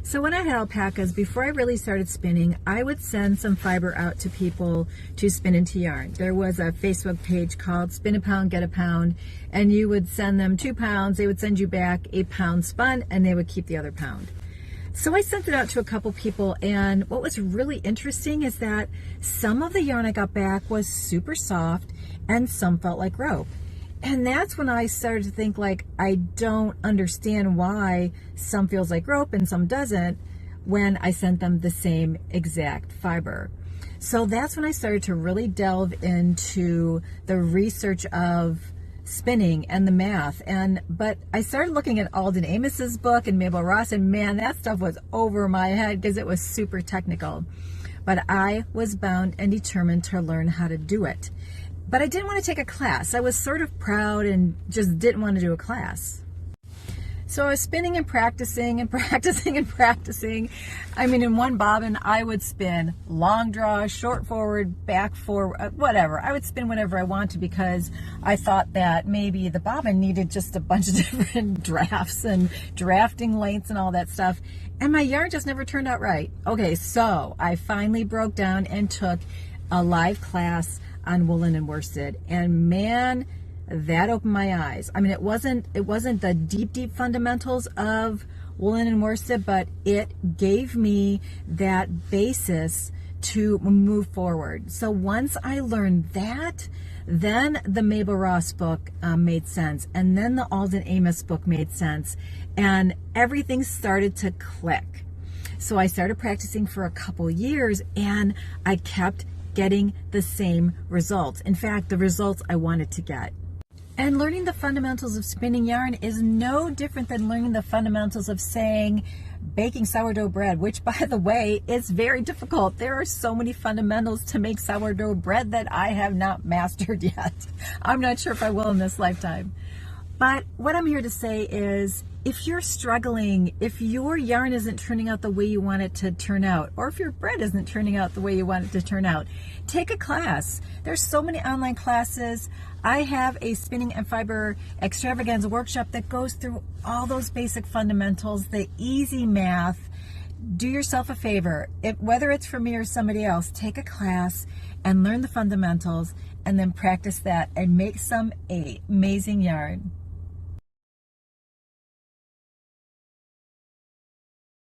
So when I had alpacas, before I really started spinning, I would send some fiber out to people to spin into yarn. There was a Facebook page called Spin a Pound, Get a Pound, and you would send them 2 pounds, they would send you back a pound spun, and they would keep the other pound. So I sent it out to a couple people, and what was really interesting is that some of the yarn I got back was super soft, and some felt like rope. And that's when I started to think, like, I don't understand why some feels like rope and some doesn't when I sent them the same exact fiber. So that's when I started to really delve into the research of spinning and the math. But I started looking at Alden Amos's book and Mabel Ross, and man, that stuff was over my head because it was super technical. But I was bound and determined to learn how to do it. But I didn't want to take a class. I was sort of proud and just didn't want to do a class. So I was spinning and practicing and practicing and practicing. I mean, in one bobbin, I would spin long draw, short forward, back forward, whatever. I would spin whatever I wanted because I thought that maybe the bobbin needed just a bunch of different drafts and drafting lengths and all that stuff. And my yarn just never turned out right. Okay, so I finally broke down and took a live class on woolen and worsted, and man, that opened my eyes. I mean, it wasn't the deep fundamentals of woolen and worsted, but it gave me that basis to move forward. So once I learned that, then the Mabel Ross book made sense, and then the Alden Amos book made sense, and everything started to click. So I started practicing for a couple years, and I kept getting the same results. In fact, the results I wanted to get. And learning the fundamentals of spinning yarn is no different than learning the fundamentals of, saying, baking sourdough bread, which, by the way, is very difficult. There are so many fundamentals to make sourdough bread that I have not mastered yet. I'm not sure if I will in this lifetime. But what I'm here to say is, if you're struggling, if your yarn isn't turning out the way you want it to turn out, or if your bread isn't turning out the way you want it to turn out, take a class. There's so many online classes. I have a spinning and fiber extravaganza workshop that goes through all those basic fundamentals, the easy math. Do yourself a favor. Whether it's for me or somebody else, take a class and learn the fundamentals, and then practice that and make some amazing yarn.